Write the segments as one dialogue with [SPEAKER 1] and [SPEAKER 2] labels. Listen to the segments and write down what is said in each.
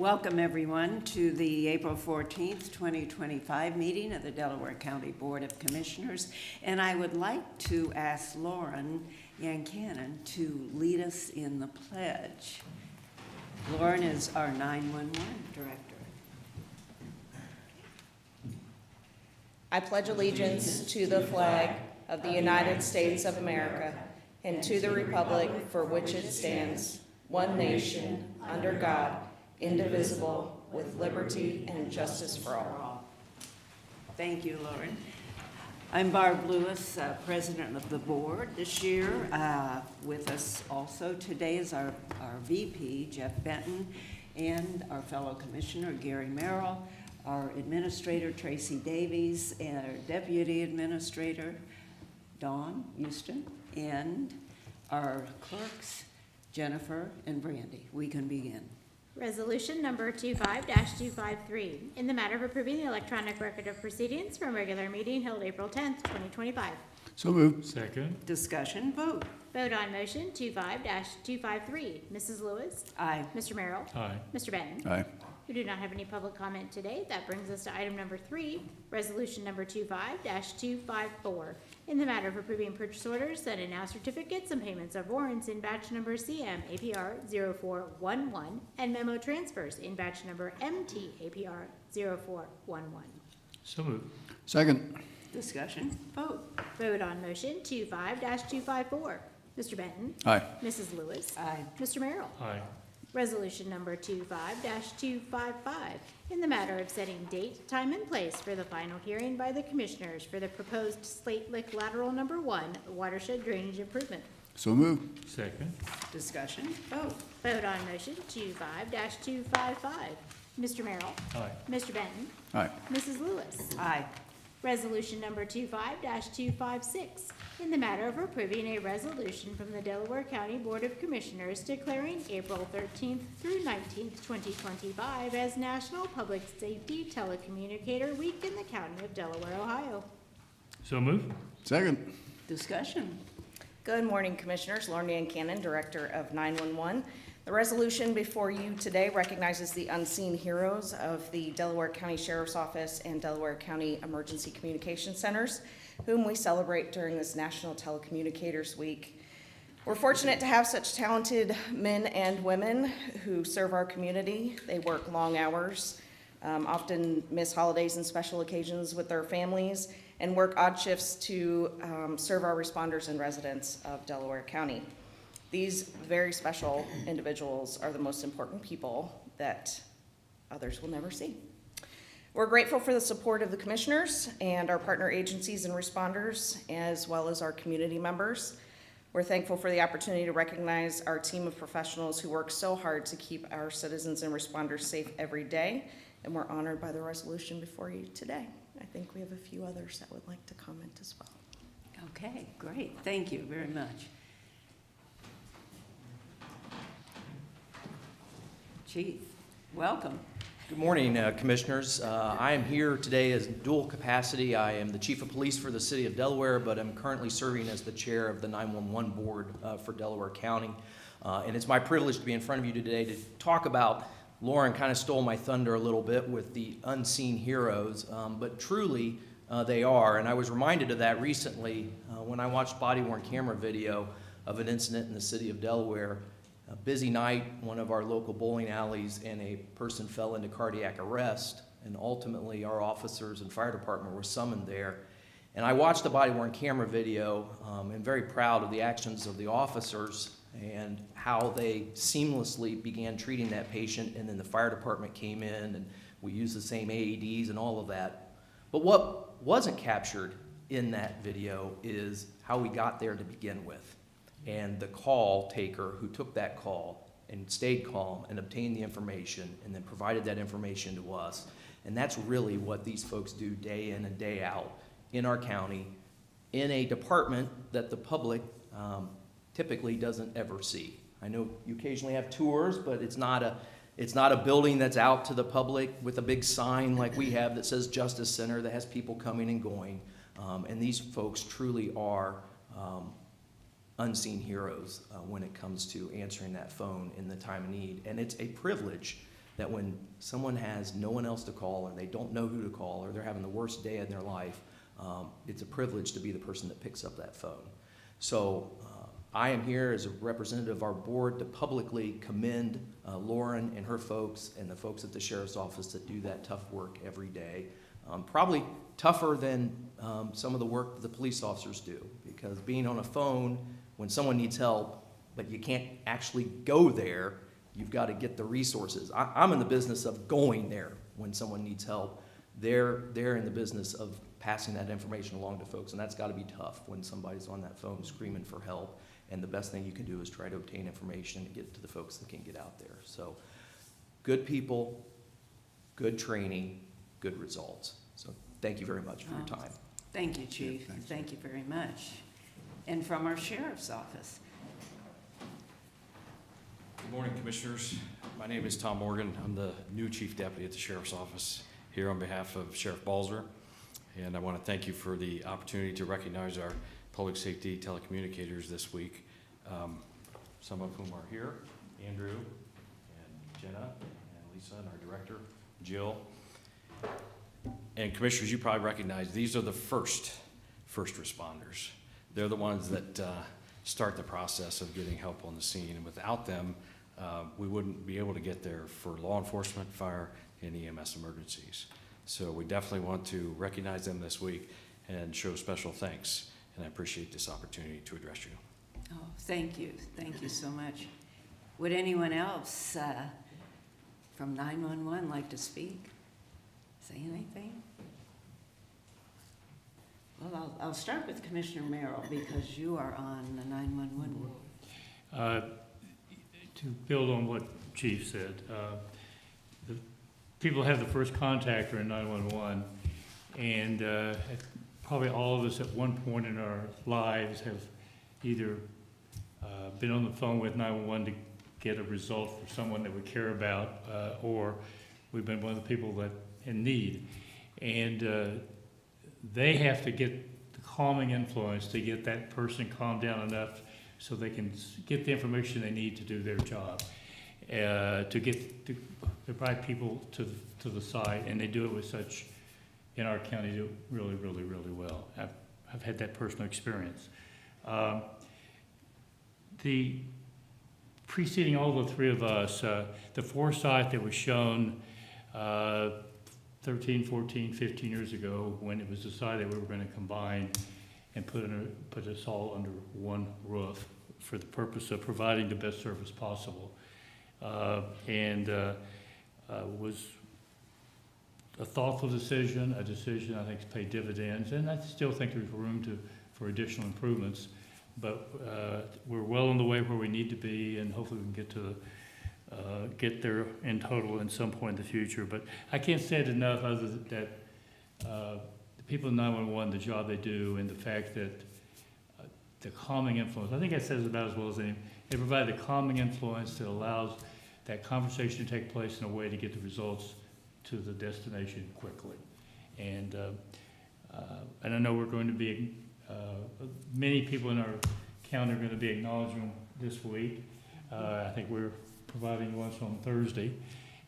[SPEAKER 1] Welcome, everyone, to the April 14th, 2025 meeting of the Delaware County Board of Commissioners. And I would like to ask Lauren Yancanon to lead us in the pledge. Lauren is our 911 director.
[SPEAKER 2] I pledge allegiance to the flag of the United States of America and to the republic for which it stands, one nation, under God, indivisible, with liberty and justice for all.
[SPEAKER 1] Thank you, Lauren. I'm Barb Lewis, president of the board this year. With us also today is our VP, Jeff Benton, and our fellow commissioner, Gary Merrill, our administrator, Tracy Davies, and our deputy administrator, Dawn Houston, and our clerks, Jennifer and Brandy. We can begin.
[SPEAKER 3] Resolution number 25-253, in the matter of approving the electronic record of proceedings from regular meeting held April 10th, 2025.
[SPEAKER 4] So moved.
[SPEAKER 5] Second.
[SPEAKER 1] Discussion, vote.
[SPEAKER 3] Vote on motion 25-253. Mrs. Lewis?
[SPEAKER 1] Aye.
[SPEAKER 3] Mr. Merrill?
[SPEAKER 5] Aye.
[SPEAKER 3] Mr. Benton?
[SPEAKER 4] Aye.
[SPEAKER 3] We do not have any public comment today. That brings us to item number 3, resolution number 25-254, in the matter of approving purchase orders, send and now certificates and payments of warrants in batch number CM APR 0411 and memo transfers in batch number MT APR 0411.
[SPEAKER 5] So moved.
[SPEAKER 4] Second.
[SPEAKER 1] Discussion, vote.
[SPEAKER 3] Vote on motion 25-254. Mr. Benton?
[SPEAKER 4] Aye.
[SPEAKER 3] Mrs. Lewis?
[SPEAKER 1] Aye.
[SPEAKER 3] Mr. Merrill?
[SPEAKER 5] Aye.
[SPEAKER 3] Resolution number 25-255, in the matter of setting date, time, and place for the final hearing by the Commissioners for the proposed Slate Lick Lateral Number 1 watershed drainage improvement.
[SPEAKER 4] So moved.
[SPEAKER 5] Second.
[SPEAKER 1] Discussion, vote.
[SPEAKER 3] Vote on motion 25-255. Mr. Merrill?
[SPEAKER 5] Aye.
[SPEAKER 3] Mr. Benton?
[SPEAKER 4] Aye.
[SPEAKER 3] Mrs. Lewis?
[SPEAKER 1] Aye.
[SPEAKER 3] Resolution number 25-256, in the matter of approving a resolution from the Delaware County Board of Commissioners declaring April 13th through 19th, 2025 as National Public Safety Telecommunicator Week in the County of Delaware, Ohio.
[SPEAKER 5] So moved.
[SPEAKER 4] Second.
[SPEAKER 1] Discussion,
[SPEAKER 2] Good morning, Commissioners. Lauren Yancanon, Director of 911. The resolution before you today recognizes the unseen heroes of the Delaware County Sheriff's Office and Delaware County Emergency Communication Centers, whom we celebrate during this National Telecommunicators Week. We're fortunate to have such talented men and women who serve our community. They work long hours, often miss holidays and special occasions with their families, and work odd shifts to serve our responders and residents of Delaware County. These very special individuals are the most important people that others will never see. We're grateful for the support of the commissioners and our partner agencies and responders, as well as our community members. We're thankful for the opportunity to recognize our team of professionals who work so hard to keep our citizens and responders safe every day, and we're honored by the resolution before you today. I think we have a few others that would like to comment as well.
[SPEAKER 1] okay, great, thank you very much. Chief, welcome.
[SPEAKER 6] Good morning, Commissioners. I am here today as dual capacity. I am the Chief of Police for the City of Delaware, but I'm currently serving as the Chair of the 911 Board for Delaware County. And it's my privilege to be in front of you today to talk about, Lauren kind of stole my thunder a little bit with the unseen heroes, but truly they are. And I was reminded of that recently when I watched body-worn camera video of an incident in the City of Delaware. A busy night, one of our local bowling alleys, and a person fell into cardiac arrest, and ultimately our officers and fire department were summoned there. And I watched the body-worn camera video and very proud of the actions of the officers and how they seamlessly began treating that patient, and then the fire department came in and we used the same AEDs and all of that. But what wasn't captured in that video is how we got there to begin with. And the call taker who took that call and stayed calm and obtained the information and then provided that information to us. And that's really what these folks do day in and day out in our county, in a department that the public typically doesn't ever see. I know you occasionally have tours, but it's not a building that's out to the public with a big sign like we have that says Justice Center that has people coming and going. And these folks truly are unseen heroes when it comes to answering that phone in the time of need. And it's a privilege that when someone has no one else to call, and they don't know who to call, or they're having the worst day in their life, it's a privilege to be the person that picks up that phone. So I am here as a representative of our board to publicly commend Lauren and her folks and the folks at the Sheriff's Office that do that tough work every day. Probably tougher than some of the work that the police officers do, because being on a phone when someone needs help, but you can't actually go there, you've got to get the resources. I'm in the business of going there when someone needs help. They're in the business of passing that information along to folks, and that's got to be tough when somebody's on that phone screaming for help. And the best thing you can do is try to obtain information and get to the folks that can get out there. So good people, good training, good results. So thank you very much for your time.
[SPEAKER 1] Thank you, Chief.
[SPEAKER 4] thanks.
[SPEAKER 1] Thank you very much. And from our Sheriff's Office.
[SPEAKER 7] Good morning, Commissioners. My name is Tom Morgan. I'm the new Chief Deputy at the Sheriff's Office here on behalf of Sheriff Balzer. And I want to thank you for the opportunity to recognize our public safety telecommunicators this week, some of whom are here, Andrew and Jenna and Lisa and our director, Jill. And Commissioners, you probably recognize these are the first responders. They're the ones that start the process of getting help on the scene, and without them, we wouldn't be able to get there for law enforcement, fire, and EMS emergencies. So we definitely want to recognize them this week and show special thanks, and I appreciate this opportunity to address you.
[SPEAKER 1] Oh, thank you. Thank you so much. Would anyone else from 911 like to speak? Say anything? Well, I'll start with Commissioner Merrill, because you are on the 911 board.
[SPEAKER 5] To build on what Chief said, the people have the first contact are in 911, and probably all of us at one point in our lives have either been on the phone with 911 to get a result for someone that we care about, or we've been one of the people that in need. And they have to get the calming influence to get that person calmed down enough so they can get the information they need to do their job, to provide people to the side, and they do it with such, in our county, do it really, really, really well. I've had that personal experience. The preceding all the three of us, the foresight that was shown 13, 14, 15 years ago when it was decided we were going to combine and put us all under one roof for the purpose of providing the best service possible. Was a thoughtful decision, a decision I think paid dividends, and I still think there's room for additional improvements. But we're well on the way where we need to be, and hopefully we can get there in total at some point in the future. But I can't say it enough other than that the people in 911, the job they do, and the fact that the calming influence, I think that says about as well as any, they provide the calming influence that allows that conversation to take place in a way to get the results to the destination quickly. And I know we're going to be, many people in our county are going to be acknowledging them this week. I think we're providing lunch on Thursday.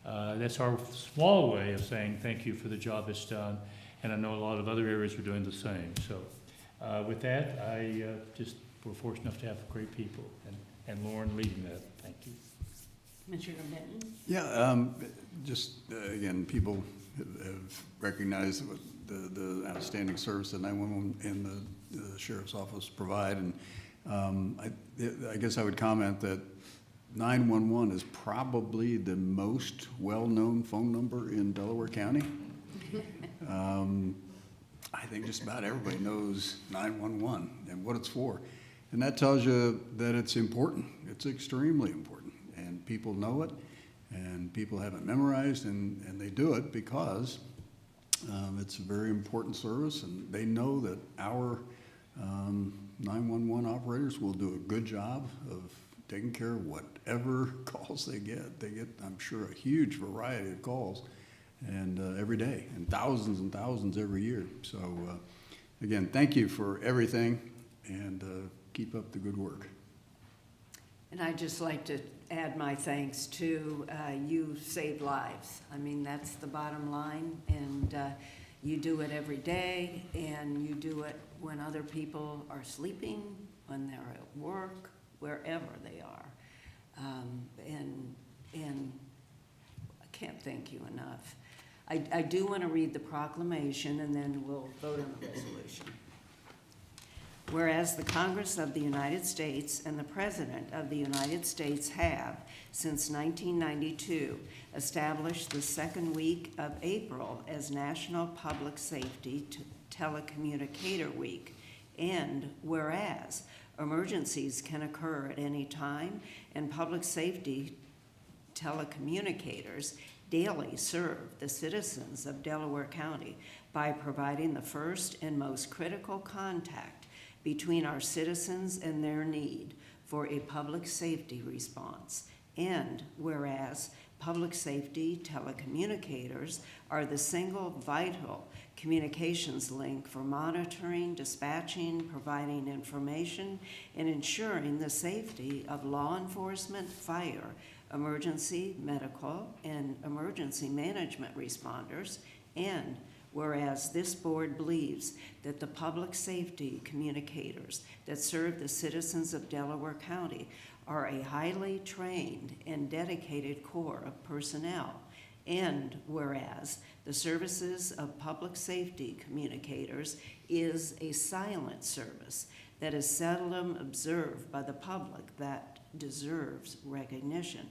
[SPEAKER 5] That's our small way of saying thank you for the job that's done, and I know a lot of other areas are doing the same. So with that, we're fortunate enough to have great people, and Lauren leading that. Thank you.
[SPEAKER 1] Commissioner Benton?
[SPEAKER 4] Yeah, again, people have recognized the outstanding service that 911 and the Sheriff's Office provide, and I guess I would comment that 911 is probably the most well-known phone number in Delaware County. I think just about everybody knows 911 and what it's for. And that tells you that it's important. It's extremely important. And people know it, and people have it memorized, and they do it because it's a very important service, and they know that our 911 operators will do a good job of taking care of whatever calls they get. They get, I'm sure, a huge variety of calls, and every day, and thousands every year. So again, thank you for everything, and keep up the good work.
[SPEAKER 1] And I'd just like to add my thanks to, you saved lives. I mean, that's the bottom line, and you do it every day, and you do it when other people are sleeping, when they're at work, wherever they are. And I can't thank you enough. I do want to read the proclamation, and then we'll vote on the resolution. Whereas the Congress of the United States and the President of the United States have, since 1992, established the second week of April as National Public Safety Telecommunicator Week, and whereas emergencies can occur at any time, and public safety telecommunicators daily serve the citizens of Delaware County by providing the first and most critical contact between our citizens and their need for a public safety response. And whereas public safety telecommunicators are the single vital communications link for monitoring, dispatching, providing information, and ensuring the safety of law enforcement, fire, emergency, medical, and emergency management responders. And whereas this board believes that the public safety communicators that serve the citizens of Delaware County are a highly trained and dedicated corps of personnel. And whereas the services of public safety communicators is a silent service that is seldom observed by the public that deserves recognition.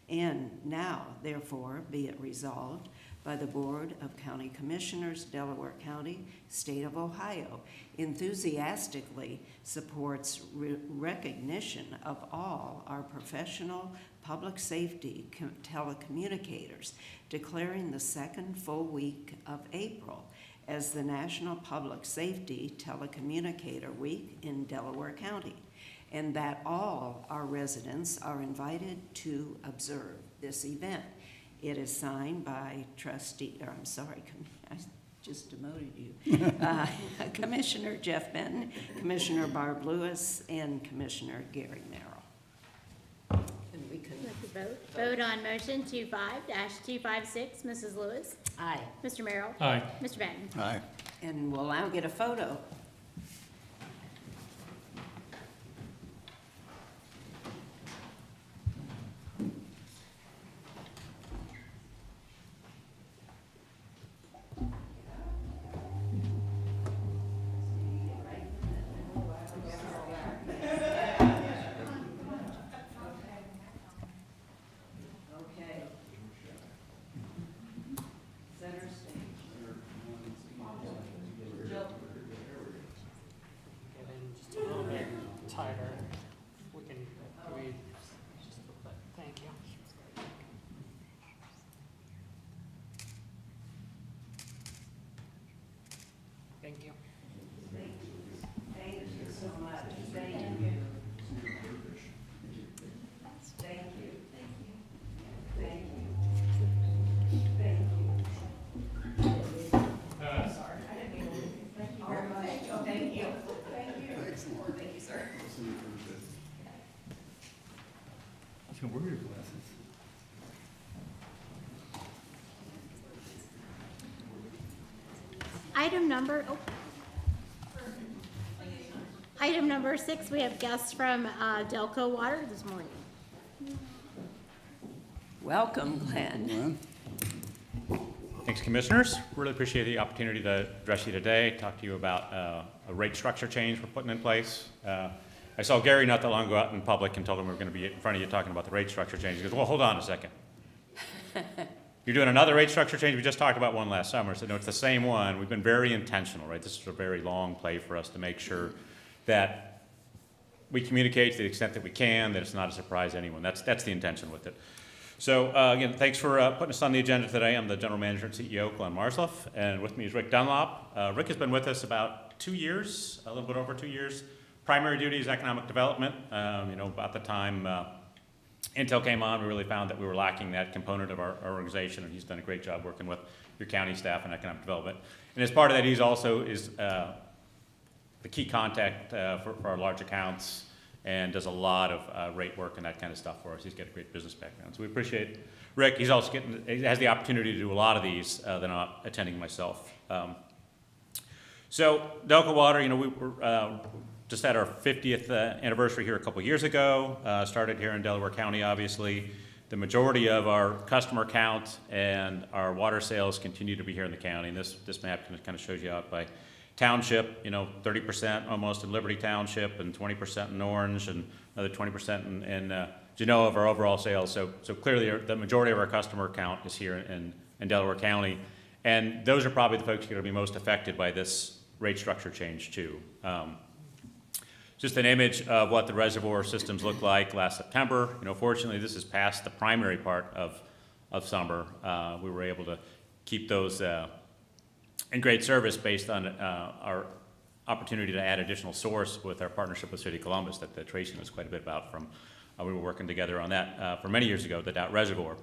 [SPEAKER 1] And now, therefore, be it resolved by the Board of County Commissioners, Delaware County, State of Ohio, enthusiastically supports recognition of all our professional public safety telecommunicators, declaring the second full week of April as the National Public Safety Telecommunicator Week in Delaware County, and that all our residents are invited to observe this event. It is signed by I just demoted you. Commissioner Jeff Benton, Commissioner Barb Lewis, and Commissioner Gary Merrill. And we can,
[SPEAKER 3] Like to vote? Vote on motion 25-256. Mrs. Lewis?
[SPEAKER 1] aye.
[SPEAKER 3] Mr. Merrill?
[SPEAKER 5] Aye.
[SPEAKER 3] Mr. Benton?
[SPEAKER 4] Aye.
[SPEAKER 1] And we'll now get a photo. Okay. Center stage.
[SPEAKER 8] Get in just a little bit tighter. We can, just a little bit, thank you. Thank you.
[SPEAKER 1] Thank you so much. Thank you. Thank you. Thank you. Thank you. Sorry, I didn't mean to. Thank you very much. Oh, thank you. Thank you. Thank you, sir.
[SPEAKER 5] So where are your glasses?
[SPEAKER 3] Item number 6, we have guests from Delco Water this morning.
[SPEAKER 1] Welcome, Glenn.
[SPEAKER 9] Thanks, Commissioners. Really appreciate the opportunity to address you today, talk to you about a rate structure change we're putting in place. I saw Gary not that long ago out in public and told him we were going to be in front of you talking about the rate structure change. He goes, well, hold on a second. You're doing another rate structure change? We just talked about one last summer. So no, it's the same one. We've been very intentional, right? This is a very long play for us to make sure that we communicate to the extent that we can, that it's not a surprise to anyone. That's the intention with it. So again, thanks for putting us on the agenda today. I'm the General Manager and CEO, Glenn Marsloff, and with me is Rick Dunlop. Rick has been with us about 2 years, a little bit over 2 years. Primary duty is economic development. About the time Intel came on, we really found that we were lacking that component of our organization, and he's done a great job working with your county staff and economic development. And as part of that, he's also the key contact for our large accounts and does a lot of rate work and that kind of stuff for us. He's got a great business background. So we appreciate Rick. He has the opportunity to do a lot of these that I'm not attending myself. So Delco Water, we were just had our 50th anniversary here a couple years ago. Started here in Delaware County, obviously. The majority of our customer count and our water sales continue to be here in the county. And this map kind of shows you out by township, 30% almost in Liberty Township and 20% in Orange and another 20% in Genoa of our overall sales. So clearly the majority of our customer count is here in Delaware County. And those are probably the folks who are going to be most affected by this rate structure change too. Just an image of what the reservoir systems looked like last September. Fortunately, this is past the primary part of summer. We were able to keep those in great service based on our opportunity to add additional source with our partnership with City of Columbus that Tracy knows quite a bit about from, we were working together on that for many years ago, the Doubt Reservoir.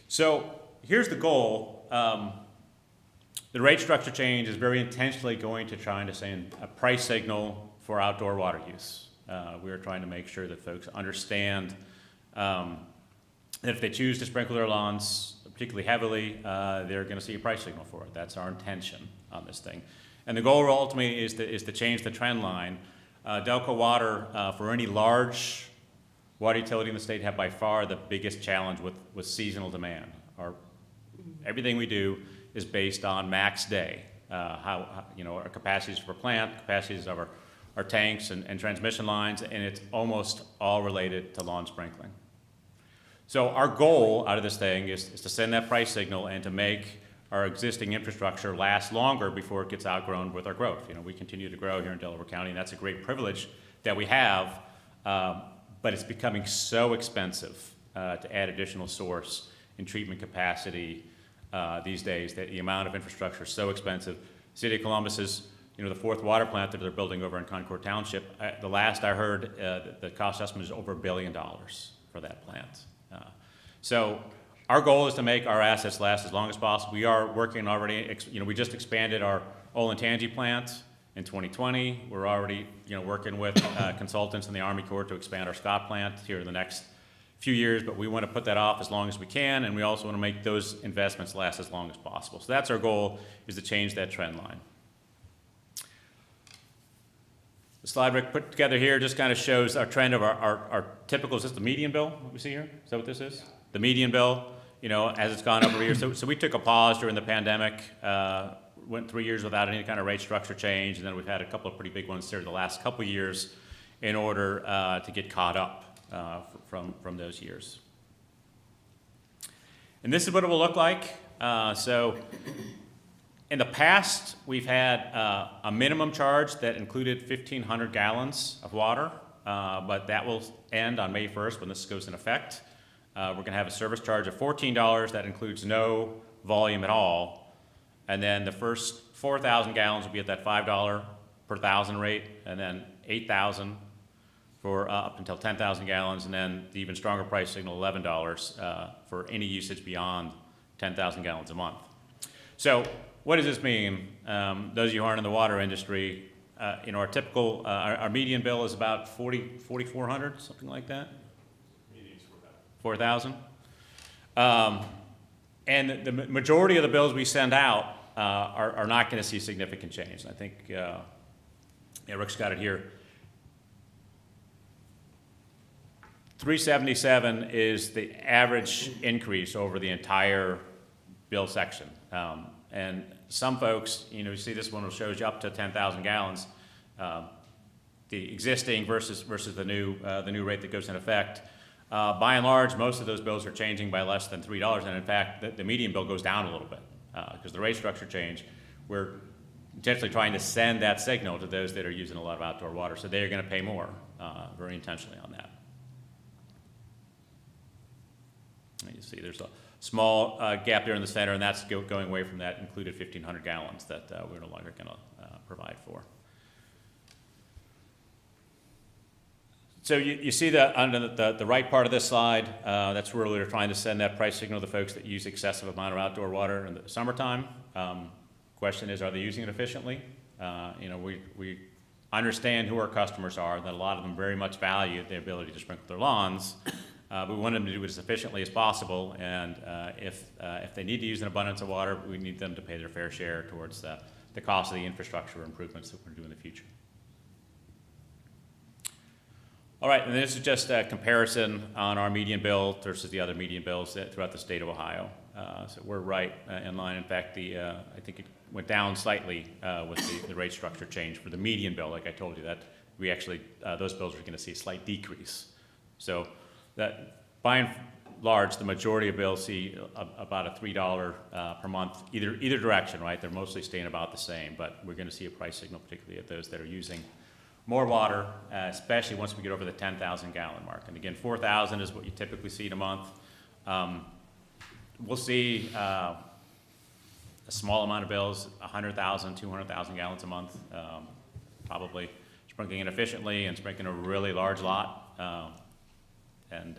[SPEAKER 9] So here's the goal. The rate structure change is very intentionally going to try to send a price signal for outdoor water use. We are trying to make sure that folks understand that if they choose to sprinkle their lawns particularly heavily, they're going to see a price signal for it. That's our intention on this thing. And the goal ultimately is to change the trend line. Delco Water, for any large water utility in the state, have by far the biggest challenge with seasonal demand. Everything we do is based on max day. Our capacities per plant, capacities of our tanks and transmission lines, and it's almost all related to lawn sprinkling. So our goal out of this thing is to send that price signal and to make our existing infrastructure last longer before it gets outgrown with our growth. We continue to grow here in Delaware County, and that's a great privilege that we have, but it's becoming so expensive to add additional source and treatment capacity these days that the amount of infrastructure is so expensive. City of Columbus is the fourth water plant that they're building over in Concord Township. The last I heard, the cost estimate is over $1 billion for that plant. So our goal is to make our assets last as long as possible. We are working already, we just expanded our Olentangy plant in 2020. We're already, working with consultants in the Army Corps to expand our Scott plant here in the next few years, but we want to put that off as long as we can, and we also want to make those investments last as long as possible. So that's our goal, is to change that trend line. The slide Rick put together here just kind of shows our trend of our typical, is this the median bill, what we see here? Is that what this is? The median bill, as it's gone over years. So we took a pause during the pandemic, went 3 years without any kind of rate structure change, and then we've had a couple of pretty big ones here the last couple of years in order to get caught up from those years. And this is what it will look like. So in the past, we've had a minimum charge that included 1,500 gallons of water, but that will end on May 1st when this goes in effect. We're going to have a service charge of $14 that includes no volume at all. And then the first 4,000 gallons will be at that $5 per thousand rate, and then 8,000 for up until 10,000 gallons, and then the even stronger price signal, $11 for any usage beyond 10,000 gallons a month. So what does this mean? Those of you who aren't in the water industry, our typical, our median bill is about $4,400, something like that. Median's 4,000. And the majority of the bills we send out are not going to see significant change. I think Rick's got it here. 377 is the average increase over the entire bill section. And some folks, you see this one shows you up to 10,000 gallons. The existing versus the new rate that goes in effect. By and large, most of those bills are changing by less than $3, and in fact, the median bill goes down a little bit because the rate structure change. We're intentionally trying to send that signal to those that are using a lot of outdoor water, so they're going to pay more very intentionally on that. And you see there's a small gap there in the center, and that's going away from that included 1,500 gallons that we're no longer going to provide for. So you see that on the right part of this slide, that's where we're trying to send that price signal to the folks that use excessive amount of outdoor water in the summertime. Question is, are they using it efficiently? We understand who our customers are, that a lot of them very much value the ability to sprinkle their lawns. We want them to do it as efficiently as possible, and if they need to use an abundance of water, we need them to pay their fair share towards the cost of the infrastructure improvements that we're doing in the future. All right, and this is just a comparison on our median bill versus the other median bills throughout the state of Ohio. So we're right in line. In fact, I think it went down slightly with the rate structure change for the median bill. Like I told you, that we actually those bills are going to see a slight decrease. So that by and large, the majority of bills see about a $3 per month either direction. Right, they're mostly staying about the same, but we're going to see a price signal, particularly at those that are using more water, especially once we get over the 10,000 gallon mark. And again, 4,000 is what you typically see in a month. We'll see a small amount of bills, 100,000, 200,000 gallons a month, probably sprinkling inefficiently and sprinkling a really large lot, and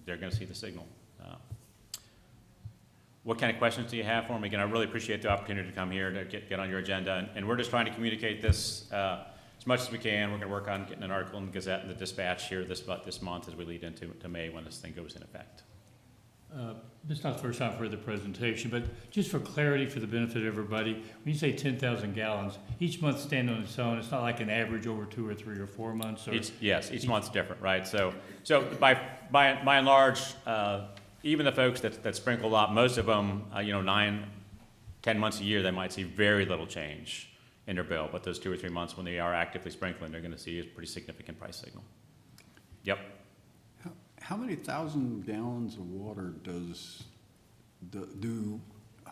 [SPEAKER 9] they're going to see the signal. What kind of questions do you have for me? Again, I really appreciate the opportunity to come here to get on your agenda, and we're just trying to communicate this as much as we can. We're going to work on getting an article in the Gazette and the Dispatch here this month as we lead into May when this thing goes in effect.
[SPEAKER 5] This is not the first time I've heard the presentation, but just for clarity, for the benefit of everybody, when you say 10,000 gallons, each month stand on its own. It's not like an average over 2 or 3 or 4 months? Or
[SPEAKER 9] Each month's different, right? So by and large, even the folks that sprinkle a lot, most of them, 9, 10 months a year, they might see very little change in their bill. But those 2 or 3 months when they are actively sprinkling, they're going to see a pretty significant price signal. Yep.
[SPEAKER 4] How many thousand gallons of water do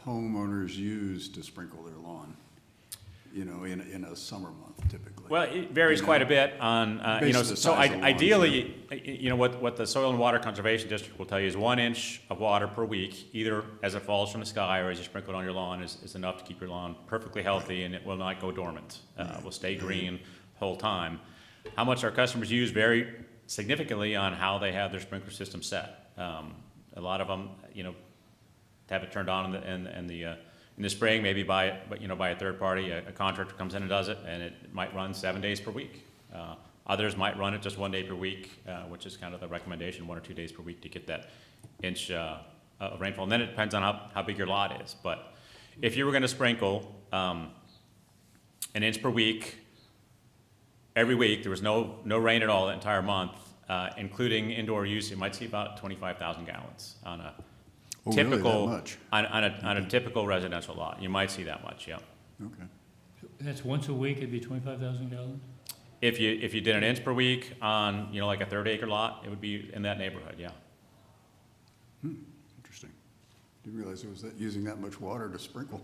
[SPEAKER 4] homeowners use to sprinkle their lawn? In a summer month typically.
[SPEAKER 9] Well, it varies quite a bit on, so ideally, what the Soil and Water Conservation District will tell you is 1 inch of water per week, either as it falls from the sky or as you sprinkle it on your lawn, is enough to keep your lawn perfectly healthy, and it will not go dormant. Will stay green the whole time. How much our customers use vary significantly on how they have their sprinkler system set. A lot of them, have it turned on in the spring, maybe by a third party. A contractor comes in and does it, and it might run 7 days per week. Others might run it just 1 day per week, which is kind of the recommendation, 1 or 2 days per week to get that inch of rainfall. And then it depends on how big your lot is. But if you were going to sprinkle an inch per week, every week, there was no rain at all the entire month, including indoor use, you might see about 25,000 gallons on a typical,
[SPEAKER 4] really that much?
[SPEAKER 9] on a typical residential lot. You might see that much, yeah.
[SPEAKER 4] Okay.
[SPEAKER 5] That's once a week, it'd be 25,000 gallons?
[SPEAKER 9] If you did an inch per week on, like a 30-acre lot, it would be in that neighborhood, yeah.
[SPEAKER 4] Interesting. Didn't realize it was using that much water to sprinkle.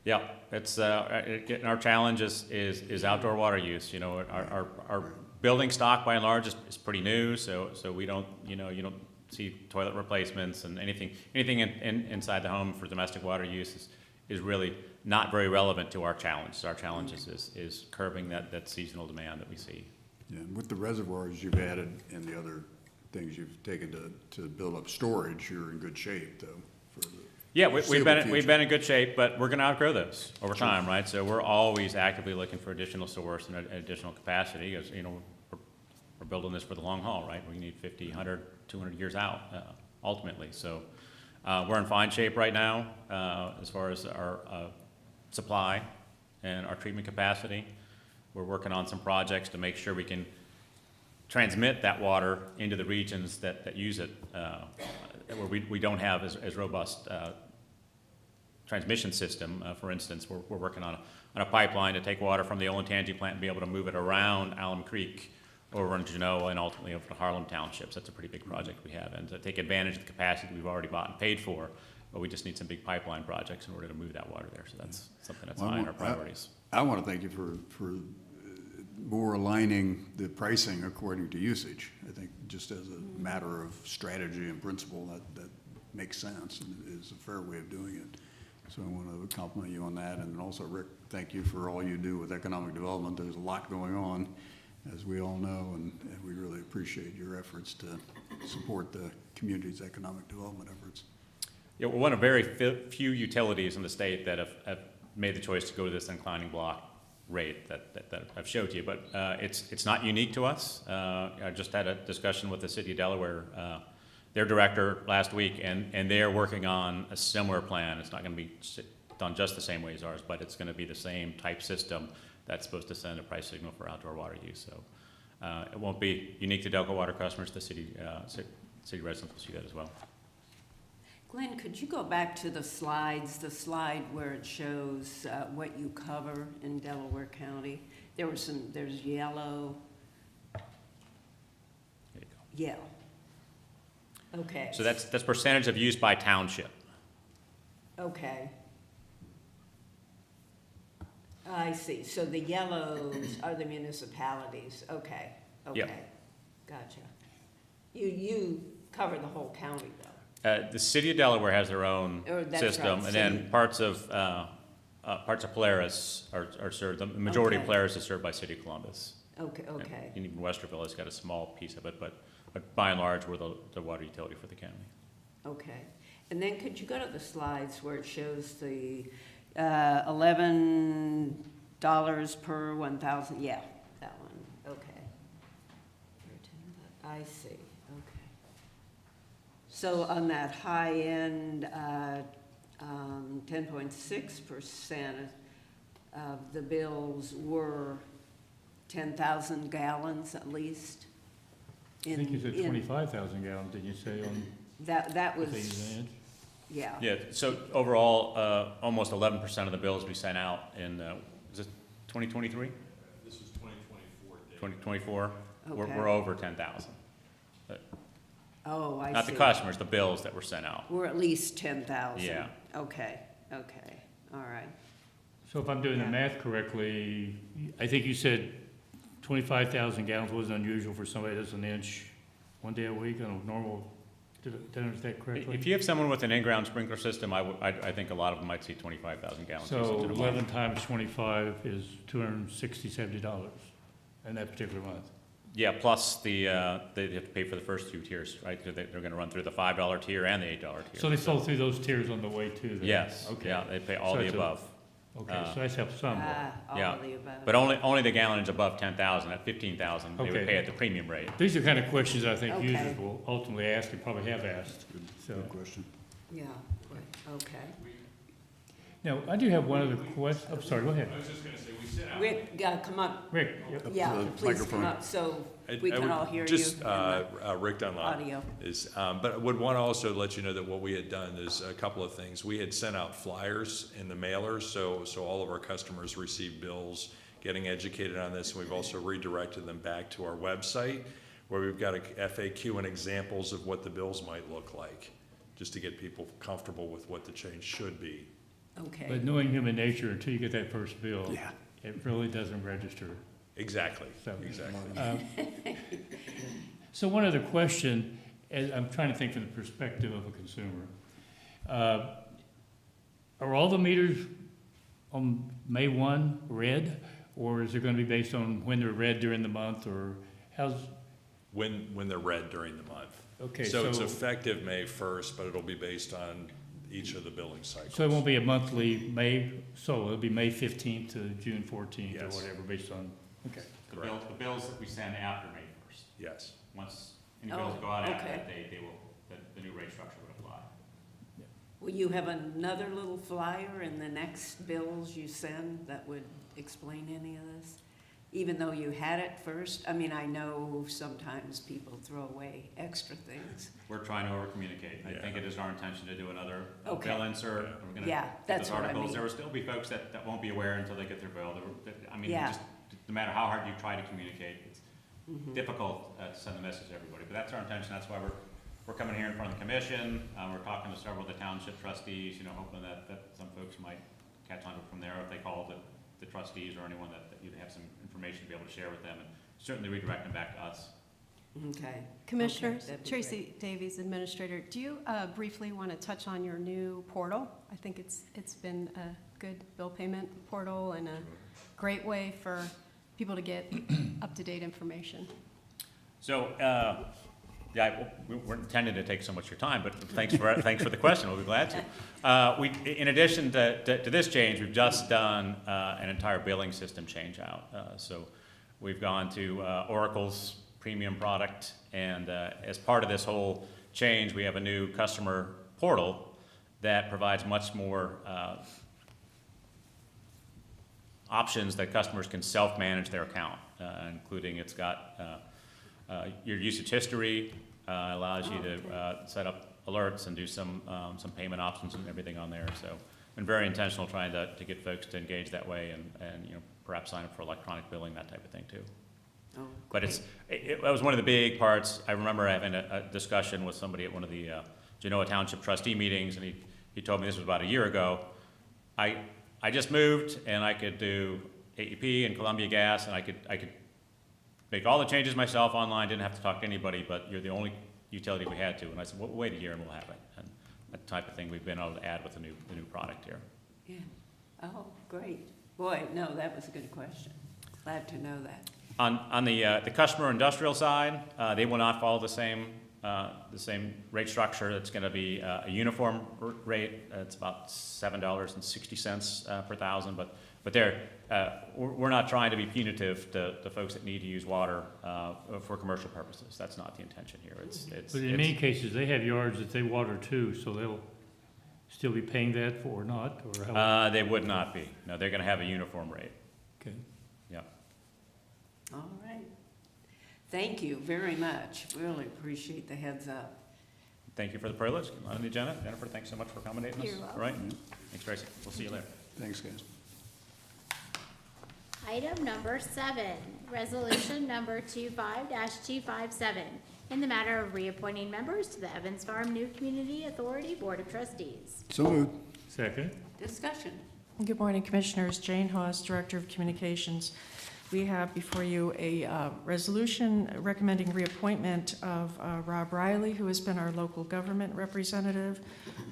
[SPEAKER 9] Yeah, it's our challenge is outdoor water use. Our building stock by and large is pretty new, so we don't you don't see toilet replacements and anything inside the home for domestic water use is really not very relevant to our challenge. So our challenge is curbing that seasonal demand that we see.
[SPEAKER 4] Yeah, and with the reservoirs you've added and the other things you've taken to build up storage, you're in good shape though for the
[SPEAKER 9] Yeah, we've
[SPEAKER 4] foreseeable
[SPEAKER 9] been in good shape, but we're going to outgrow those over time, right? So we're always actively looking for additional source and additional capacity, as we're building this for the long haul, right? We need 50, 100, 200 years out ultimately. So we're in fine shape right now as far as our supply and our treatment capacity. We're working on some projects to make sure we can transmit that water into the regions that use it, where we don't have as robust transmission system. For instance, we're working on a pipeline to take water from the Olentangy plant and be able to move it around Alum Creek over into Genoa and ultimately over to Harlem Townships. That's a pretty big project we have, and to take advantage of the capacity we've already bought and paid for, but we just need some big pipeline projects in order to move that water there. So that's something that's high on our priorities.
[SPEAKER 4] I want to thank you for more aligning the pricing according to usage. I think just as a matter of strategy and principle, that makes sense and is a fair way of doing it. So I want to compliment you on that. And also, Rick, thank you for all you do with economic development. There's a lot going on, as we all know, and we really appreciate your efforts to support the community's economic development efforts.
[SPEAKER 9] Yeah, we're one of very few utilities in the state that have made the choice to go to this inclining block rate that I've showed you, but it's not unique to us. I just had a discussion with the city of Delaware, their director last week, and they're working on a similar plan. It's not going to be done just the same way as ours, but it's going to be the same type system that's supposed to send a price signal for outdoor water use. So it won't be unique to Delco Water customers. The city residents will see that as well.
[SPEAKER 1] Glenn, could you go back to the slide where it shows what you cover in Delaware County? There's yellow.
[SPEAKER 9] There you go.
[SPEAKER 1] Yeah. Okay.
[SPEAKER 9] So that's percentage of use by township.
[SPEAKER 1] Okay. I see. So the yellows are the municipalities. Okay. Okay.
[SPEAKER 9] Yep.
[SPEAKER 1] Gotcha. You cover the whole county though.
[SPEAKER 9] The city of Delaware has their own
[SPEAKER 1] Oh, that's
[SPEAKER 9] system,
[SPEAKER 1] right,
[SPEAKER 9] and then
[SPEAKER 1] city.
[SPEAKER 9] parts of Polaris are served. The majority of
[SPEAKER 1] Okay.
[SPEAKER 9] Polaris is served by City of Columbus.
[SPEAKER 1] Okay. Okay.
[SPEAKER 9] And even Westerville has got a small piece of it, but by and large, we're the water utility for the county.
[SPEAKER 1] Okay. And then could you go to the slides where it shows the $11 per 1,000? Yeah, that one. Okay. I see. Okay. So on that high end, 10.6% of the bills were 10,000 gallons at least?
[SPEAKER 5] I think you said
[SPEAKER 1] in-
[SPEAKER 5] 25,000 gallons, did you say on
[SPEAKER 1] That was,
[SPEAKER 5] the advantage?
[SPEAKER 1] yeah.
[SPEAKER 9] Yeah, so overall, almost 11% of the bills we sent out in, is it 2023?
[SPEAKER 10] This is 2024.
[SPEAKER 9] 2024?
[SPEAKER 1] Okay.
[SPEAKER 9] We're over 10,000.
[SPEAKER 1] Oh, I see.
[SPEAKER 9] Not the customers, the bills that were sent out.
[SPEAKER 1] We're at least 10,000.
[SPEAKER 9] Yeah.
[SPEAKER 1] Okay, okay, all right.
[SPEAKER 5] So if I'm doing the
[SPEAKER 1] Yeah.
[SPEAKER 5] math correctly, I think you said 25,000 gallons wasn't unusual for somebody that's an inch one day a week on a normal, did I understand correctly?
[SPEAKER 9] If you have someone with an in-ground sprinkler system, I think a lot of them might see 25,000 gallons.
[SPEAKER 5] So
[SPEAKER 9] usage in a month.
[SPEAKER 5] 11 times 25 is $260, $70 in that particular month.
[SPEAKER 9] Yeah, plus they have to pay for the first two tiers, right? They're going to run through the $5 tier and the $8 tier.
[SPEAKER 5] So they flow through those tiers on the way too then?
[SPEAKER 9] Yes,
[SPEAKER 5] Okay.
[SPEAKER 9] yeah, they pay all
[SPEAKER 5] So
[SPEAKER 9] the
[SPEAKER 5] it's a-
[SPEAKER 9] above.
[SPEAKER 5] Okay, so that's helped some.
[SPEAKER 1] All
[SPEAKER 9] Yeah.
[SPEAKER 1] of the above.
[SPEAKER 9] But only the gallonage above 10,000, at 15,000, they would
[SPEAKER 5] Okay.
[SPEAKER 9] pay at the premium rate.
[SPEAKER 5] These are kind of questions I think
[SPEAKER 1] Okay.
[SPEAKER 5] users will ultimately ask and probably have asked. So,
[SPEAKER 4] Good question.
[SPEAKER 1] Yeah, right, okay.
[SPEAKER 5] now, I do have one other question. I'm sorry, go ahead.
[SPEAKER 10] I was just gonna say, we sent out.
[SPEAKER 1] Rick, come up,
[SPEAKER 5] Rick, yep.
[SPEAKER 1] yeah,
[SPEAKER 4] the
[SPEAKER 1] please
[SPEAKER 4] microphone.
[SPEAKER 1] come up so
[SPEAKER 10] I
[SPEAKER 1] we can
[SPEAKER 10] would
[SPEAKER 1] all hear you.
[SPEAKER 10] just,
[SPEAKER 1] in the
[SPEAKER 10] Rick Dunlop
[SPEAKER 1] Audio.
[SPEAKER 10] is, but I would want to also let you know that what we had done is a couple of things. We had sent out flyers in the mailers, so all of our customers received bills, getting educated on this. And we've also redirected them back to our website, where we've got a FAQ and examples of what the bills might look like, just to get people comfortable with what the change should be.
[SPEAKER 1] Okay,
[SPEAKER 5] But knowing human nature, until you get that first bill,
[SPEAKER 4] Yeah.
[SPEAKER 5] it really doesn't register.
[SPEAKER 10] Exactly,
[SPEAKER 5] So-
[SPEAKER 10] exactly.
[SPEAKER 5] So one other question, and I'm trying to think from the perspective of a consumer. Are all the meters on May 1 red, or is it going to be based on when they're red during the month, or how's,
[SPEAKER 10] When they're read during the month.
[SPEAKER 5] okay,
[SPEAKER 10] So it's
[SPEAKER 5] so,
[SPEAKER 10] effective May 1st, but it'll be based on each of the billing cycles.
[SPEAKER 5] so it won't be a monthly it'll be May 15th to June 14th or
[SPEAKER 10] Yes.
[SPEAKER 5] whatever, based on, okay.
[SPEAKER 9] The bills that we send after May 1st,
[SPEAKER 10] Yes.
[SPEAKER 9] once any
[SPEAKER 1] Oh,
[SPEAKER 9] bills go out after
[SPEAKER 1] okay.
[SPEAKER 9] that date, the new rate structure would apply.
[SPEAKER 1] will you have another little flyer in the next bills you send that would explain any of this? Even though you had it first? I mean, I know sometimes people throw away extra things.
[SPEAKER 9] We're trying to over-communicate. I
[SPEAKER 10] Yeah.
[SPEAKER 9] think it is our intention to do another
[SPEAKER 1] Okay.
[SPEAKER 9] bill insert.
[SPEAKER 10] Yeah.
[SPEAKER 9] We're gonna
[SPEAKER 1] Yeah,
[SPEAKER 9] get
[SPEAKER 1] that's
[SPEAKER 9] those
[SPEAKER 1] what I
[SPEAKER 9] articles.
[SPEAKER 1] mean.
[SPEAKER 9] There will still be folks that won't be aware until they get their bill. I mean,
[SPEAKER 1] Yeah.
[SPEAKER 9] just, no matter how hard you try to communicate, it's
[SPEAKER 1] Mhm.
[SPEAKER 9] difficult to send the message to everybody. But that's our intention. That's why we're coming here in front of the commission. We're talking to several of the township trustees, hoping that some folks might catch on to it from there if they call the trustees or anyone that you'd have some information to be able to share with them, and certainly redirect them back to us.
[SPEAKER 1] Okay.
[SPEAKER 11] Commissioners,
[SPEAKER 1] that'd be
[SPEAKER 11] Tracy Davies, Administrator, do you briefly want to touch on your new portal? I think it's been a good bill payment portal and a great way for people to get up-to-date information.
[SPEAKER 9] So, Yeah, we weren't intending to take so much of your time, but thanks for the question. We'll be glad to. In addition to this change, we've just done an entire billing system change out. So we've gone to Oracle's premium product, and as part of this whole change, we have a new customer portal that provides much more options that customers can self-manage their account, including it's got your usage history, allows you to set up alerts and do some payment options and everything on there. So been very intentional trying to get folks to engage that way and you know, perhaps sign up for electronic billing, that type of thing too.
[SPEAKER 1] Oh,
[SPEAKER 9] But it was one of the big parts. I remember having a discussion with somebody at one of the Genoa Township trustee meetings, and he told me this was about a year ago. I just moved, and I could do AEP and Columbia Gas, and I could make all the changes myself online, didn't have to talk to anybody, but you're the only utility we had to. And I said, well, wait a year and we'll have it. And that type of thing we've been able to add with the new product here.
[SPEAKER 1] Yeah. Oh, great. Boy, no, that was a good question. Glad to know that.
[SPEAKER 9] On the customer industrial side, they will not follow the same rate structure. It's going to be a uniform rate. It's about $7.60 per thousand. But we're not trying to be punitive to folks that need to use water for commercial purposes. That's not the intention here.
[SPEAKER 5] But in many cases, they have yards that they water too, so they'll still be paying that for or not, or how?
[SPEAKER 9] They would not be. No, they're going to have a uniform rate.
[SPEAKER 5] Okay.
[SPEAKER 9] Yeah.
[SPEAKER 1] All right. Thank you very much. Really appreciate the heads up.
[SPEAKER 9] Thank you for the privilege. On the agenda, Jennifer, thanks so much for accommodating us.
[SPEAKER 3] You're welcome.
[SPEAKER 9] All right. Thanks, Tracy. We'll see you later.
[SPEAKER 4] Thanks, guys.
[SPEAKER 3] Item number 7, resolution number 25-257, in the matter of reappointing members to the Evans Farm New Community Authority Board of Trustees.
[SPEAKER 4] So moved.
[SPEAKER 5] Second.
[SPEAKER 1] Discussion.
[SPEAKER 12] Good morning, Commissioners. Jane Hawes, Director of Communications. We have before you a resolution recommending reappointment of Rob Riley, who has been our local government representative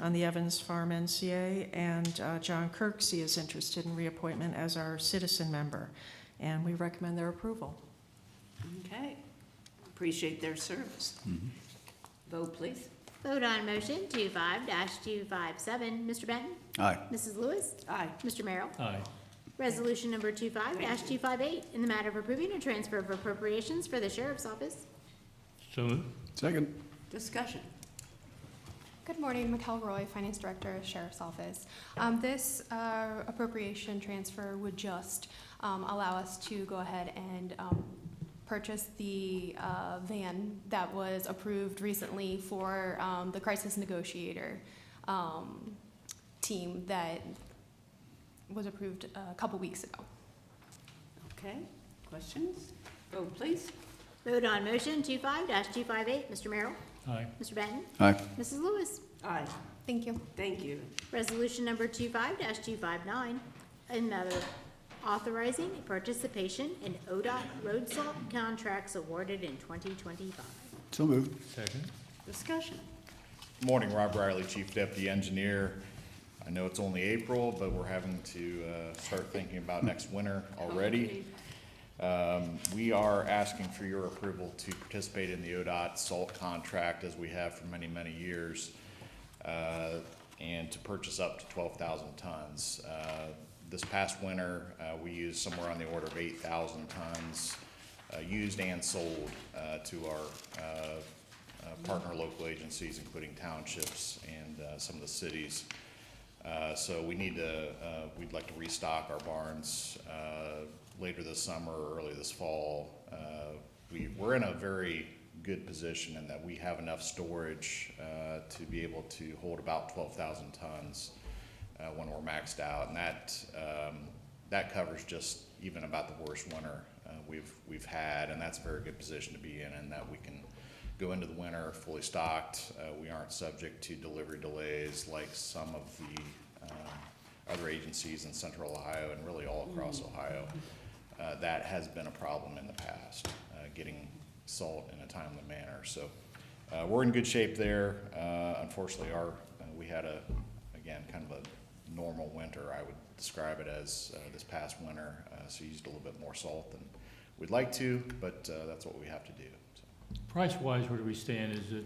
[SPEAKER 12] on the Evans Farm NCA, and John Kirksey is interested in reappointment as our citizen member, and we recommend their approval.
[SPEAKER 1] Okay. Appreciate their service. Vote, please.
[SPEAKER 3] Vote on motion 25-257. Mr. Benton?
[SPEAKER 4] Aye.
[SPEAKER 3] Mrs. Lewis?
[SPEAKER 1] Aye.
[SPEAKER 3] Mr. Merrill?
[SPEAKER 5] Aye.
[SPEAKER 3] Resolution number 25-258, in the matter of approving a transfer of appropriations for the Sheriff's Office.
[SPEAKER 5] So moved.
[SPEAKER 4] Second.
[SPEAKER 1] Discussion.
[SPEAKER 13] Good morning, Mikkel Roy, Finance Director, Sheriff's Office. This appropriation transfer would just allow us to go ahead and purchase the van that was approved recently for the crisis negotiator team that was approved a couple weeks ago.
[SPEAKER 1] Okay. Questions? Vote, please.
[SPEAKER 3] Vote on motion 25-258. Mr. Merrill?
[SPEAKER 5] Aye.
[SPEAKER 3] Mr. Benton?
[SPEAKER 4] Aye.
[SPEAKER 3] Mrs. Lewis?
[SPEAKER 1] Aye.
[SPEAKER 13] Thank you.
[SPEAKER 1] Thank you.
[SPEAKER 3] Resolution number 25-259, another authorizing participation in ODOT road salt contracts awarded in 2025.
[SPEAKER 4] So moved.
[SPEAKER 5] Second.
[SPEAKER 1] Discussion.
[SPEAKER 14] Morning, Rob Riley, Chief Deputy Engineer. I know it's only April, but we're having to start thinking about next winter already. We are asking for your approval to participate in the ODOT salt contract as we have for many, many years, and to purchase up to 12,000 tons. This past winter, we used somewhere on the order of 8,000 tons, used and sold to our partner local agencies, including townships and some of the cities. So we need to, we'd like to restock our barns later this summer or early this fall. We're in a very good position in that we have enough storage to be able to hold about 12,000 tons when we're maxed out, and that covers just even about the worst winter we've had, and that's a very good position to be in that we can go into the winter fully stocked. We aren't subject to delivery delays like some of the other agencies in central Ohio and really all across Ohio. That has been a problem in the past, getting salt in a timely manner. So we're in good shape there. Unfortunately, we had again, kind of a normal winter, I would describe it as this past winter. So used a little bit more salt than we'd like to, but that's what we have to do. So.
[SPEAKER 5] Price-wise, where do we stand? Is it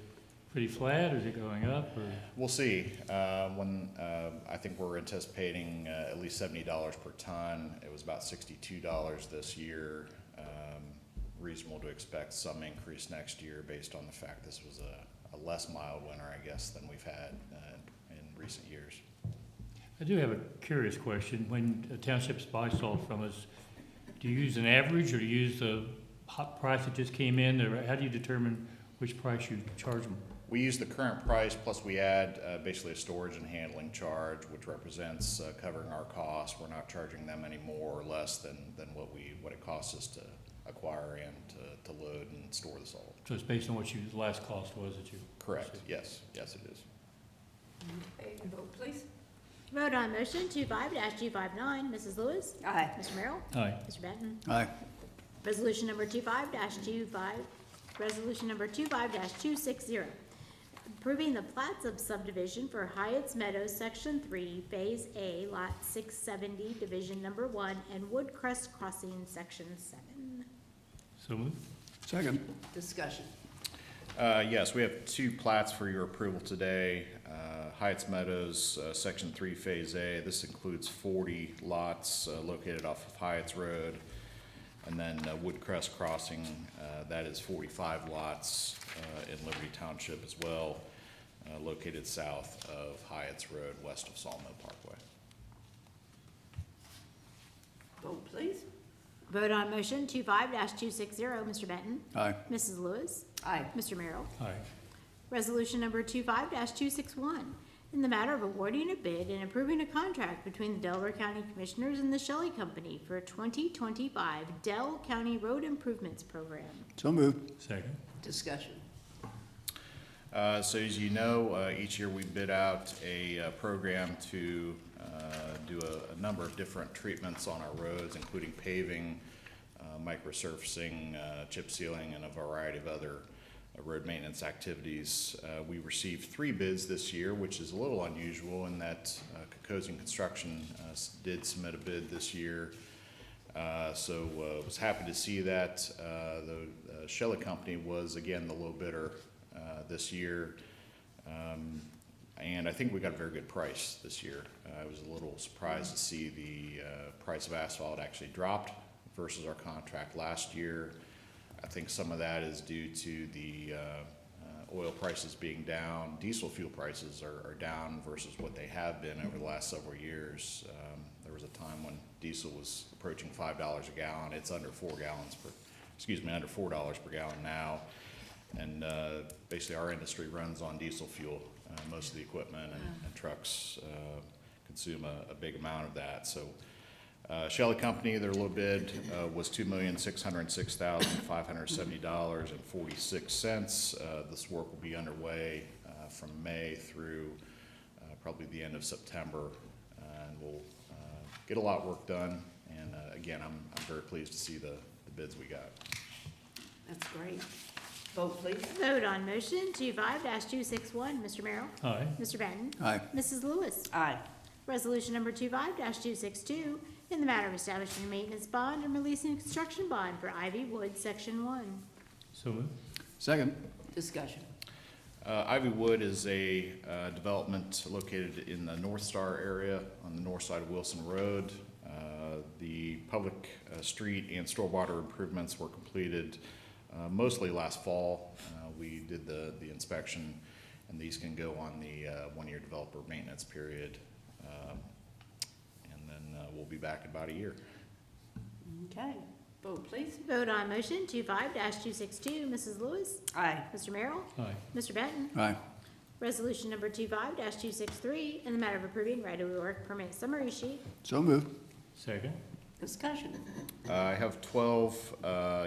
[SPEAKER 5] pretty flat, or is it going up, or?
[SPEAKER 14] We'll see. I think we're anticipating at least $70 per ton. It was about $62 this year. Reasonable to expect some increase next year based on the fact this was a less mild winter, I guess, than we've had in recent years.
[SPEAKER 5] I do have a curious question. When townships buy salt from us, do you use an average, or do you use the hot price that just came in, or how do you determine which price you charge them?
[SPEAKER 14] We use the current price, plus we add basically a storage and handling charge, which represents covering our costs. We're not charging them any more or less than what it costs us to acquire and to load and store the salt.
[SPEAKER 5] So it's based on what the last cost was that you?
[SPEAKER 14] Correct, yes, yes it is.
[SPEAKER 1] Okay, vote please.
[SPEAKER 3] Vote on motion 25-259, Mrs. Lewis.
[SPEAKER 1] Aye.
[SPEAKER 3] Mr. Merrill.
[SPEAKER 5] Aye.
[SPEAKER 3] Mr. Benton.
[SPEAKER 4] Aye.
[SPEAKER 3] Resolution number 25-260, approving the plats of subdivision for Hyatt's Meadows, Section 3, Phase A, Lot 670, Division Number 1, and Woodcrest Crossing, Section 7.
[SPEAKER 5] So moved.
[SPEAKER 4] Second.
[SPEAKER 1] Discussion.
[SPEAKER 14] Yes, we have two plats for your approval today. Hyatt's Meadows, Section 3, Phase A. This includes 40 lots located off of Hyatt's Road. And then Woodcrest Crossing, that is 45 lots in Liberty Township as well, located south of Hyatt's Road, west of Sawmill Parkway.
[SPEAKER 1] Vote please.
[SPEAKER 3] Vote on motion 25-260, Mr. Benton.
[SPEAKER 4] Aye.
[SPEAKER 3] Mrs. Lewis.
[SPEAKER 1] Aye.
[SPEAKER 3] Mr. Merrill.
[SPEAKER 5] Aye.
[SPEAKER 3] Resolution number 25-261, in the matter of awarding a bid and approving a contract between the Delaware County Commissioners and the Shelley Company for a 2025 Dell County Road Improvements Program.
[SPEAKER 4] So moved.
[SPEAKER 5] Second.
[SPEAKER 1] Discussion.
[SPEAKER 14] So as you know, each year we bid out a program to do a number of different treatments on our roads, including paving, microsurfacing, chip sealing, and a variety of other road maintenance activities. We received 3 bids this year, which is a little unusual in that Kokosing Construction did submit a bid this year. So was happy to see that. The Shelley Company was again the low bidder this year. And I think we got a very good price this year. I was a little surprised to see the price of asphalt actually dropped versus our contract last year. I think some of that is due to the oil prices being down. Diesel fuel prices are down versus what they have been over the last several years. There was a time when diesel was approaching $5 a gallon. It's under $4 per gallon now. And basically our industry runs on diesel fuel. Most of the equipment and trucks consume a big amount of that. So Shelley Company, their low bid was $2,606,570.46. This work will be underway from May through probably the end of September, and we'll get a lot of work done. And again, I'm very pleased to see the bids we got.
[SPEAKER 1] That's great. Vote please.
[SPEAKER 3] Vote on motion 25-261, Mr. Merrill.
[SPEAKER 5] Aye.
[SPEAKER 3] Mr. Benton.
[SPEAKER 4] Aye.
[SPEAKER 3] Mrs. Lewis.
[SPEAKER 1] Aye.
[SPEAKER 3] Resolution number 25-262, in the matter of establishing a maintenance bond and releasing a construction bond for Ivy Wood, Section 1.
[SPEAKER 5] So moved.
[SPEAKER 4] Second.
[SPEAKER 1] Discussion.
[SPEAKER 14] Ivy Wood is a development located in the North Star area on the north side of Wilson Road. The public street and stormwater improvements were completed mostly last fall. We did the inspection, and these can go on the one-year developer maintenance period. And then we'll be back in about a year.
[SPEAKER 1] Okay. Vote please.
[SPEAKER 3] Vote on motion 25-262, Mrs. Lewis.
[SPEAKER 1] Aye.
[SPEAKER 3] Mr. Merrill.
[SPEAKER 5] Aye.
[SPEAKER 3] Mr. Benton.
[SPEAKER 4] Aye.
[SPEAKER 3] Resolution number 25-263, in the matter of approving right-of-way work permit summary sheet.
[SPEAKER 4] So moved.
[SPEAKER 5] Second.
[SPEAKER 1] Discussion.
[SPEAKER 14] I have 12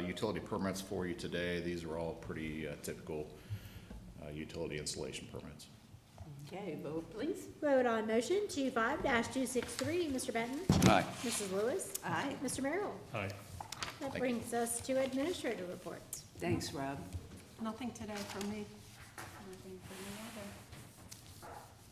[SPEAKER 14] utility permits for you today. These are all pretty typical utility installation permits.
[SPEAKER 1] Okay, vote please.
[SPEAKER 3] Vote on motion 25-263, Mr. Benton.
[SPEAKER 4] Aye.
[SPEAKER 3] Mrs. Lewis.
[SPEAKER 1] Aye.
[SPEAKER 3] Mr. Merrill.
[SPEAKER 5] Aye.
[SPEAKER 3] That
[SPEAKER 14] Thank
[SPEAKER 3] brings us to administrative reports.
[SPEAKER 1] Thanks, Rob.
[SPEAKER 11] Nothing today from me.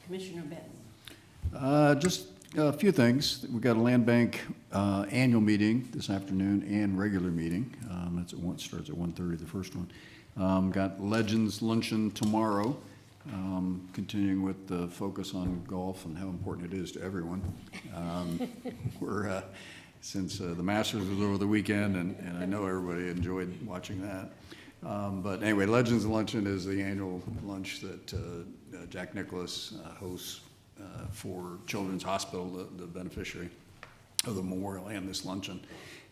[SPEAKER 1] Commissioner Benton.
[SPEAKER 4] Just a few things. We've got a land bank annual meeting this afternoon and regular meeting. That's starts at 1:30, the first one. Got Legends Luncheon tomorrow, continuing with the focus on golf and how important it is to everyone. Since the Masters was over the weekend, and I know everybody enjoyed watching that. But anyway, Legends Luncheon is the annual lunch that Jack Nicklaus hosts for Children's Hospital, the beneficiary of the memorial and this luncheon.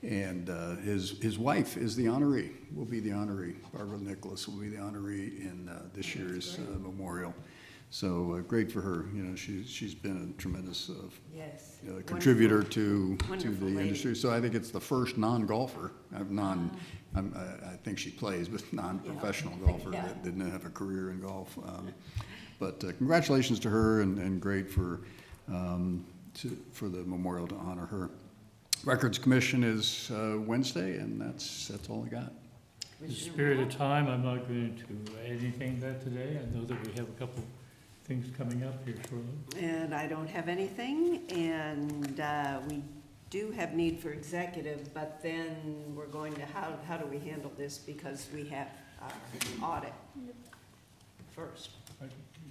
[SPEAKER 4] And his wife is the honoree, will be the honoree. Barbara Nicholas will be the honoree in this year's memorial. So great for her. You know, she's been a tremendous
[SPEAKER 1] Yes.
[SPEAKER 4] contributor to
[SPEAKER 1] Wonderful
[SPEAKER 4] the
[SPEAKER 1] lady.
[SPEAKER 4] industry. So I think it's the first non-golfer, I think she plays, but non-professional golfer
[SPEAKER 1] Yeah.
[SPEAKER 4] that didn't have a career in golf. But congratulations to her, and great for the memorial to honor her. Records Commission is Wednesday, and that's all I got.
[SPEAKER 5] In the spirit of time, I'm not going to add anything to that today. I know that we have a couple things coming up here shortly.
[SPEAKER 1] And I don't have anything, and we do have need for executive, but then we're going to, how do we handle this? Because we have audit first.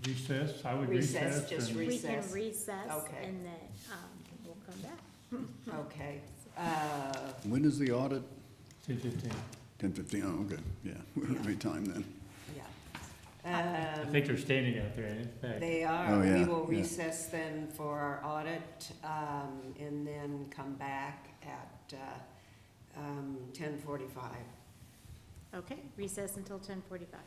[SPEAKER 5] Recess, I would
[SPEAKER 1] Recess,
[SPEAKER 5] recess.
[SPEAKER 1] just
[SPEAKER 5] and-
[SPEAKER 3] We can
[SPEAKER 1] Recess.
[SPEAKER 3] recess
[SPEAKER 1] Okay.
[SPEAKER 3] and then, we'll come back.
[SPEAKER 1] Okay.
[SPEAKER 4] When is the audit?
[SPEAKER 5] 10:15.
[SPEAKER 4] 10:15, oh, okay, yeah, we don't have any time then.
[SPEAKER 1] Yeah.
[SPEAKER 5] I think they're standing out there, in fact.
[SPEAKER 1] They are.
[SPEAKER 4] Oh,
[SPEAKER 1] We
[SPEAKER 4] yeah,
[SPEAKER 1] will
[SPEAKER 4] yeah.
[SPEAKER 1] recess then for our audit, and then come back at 10:45.
[SPEAKER 3] Okay, recess until 10:45.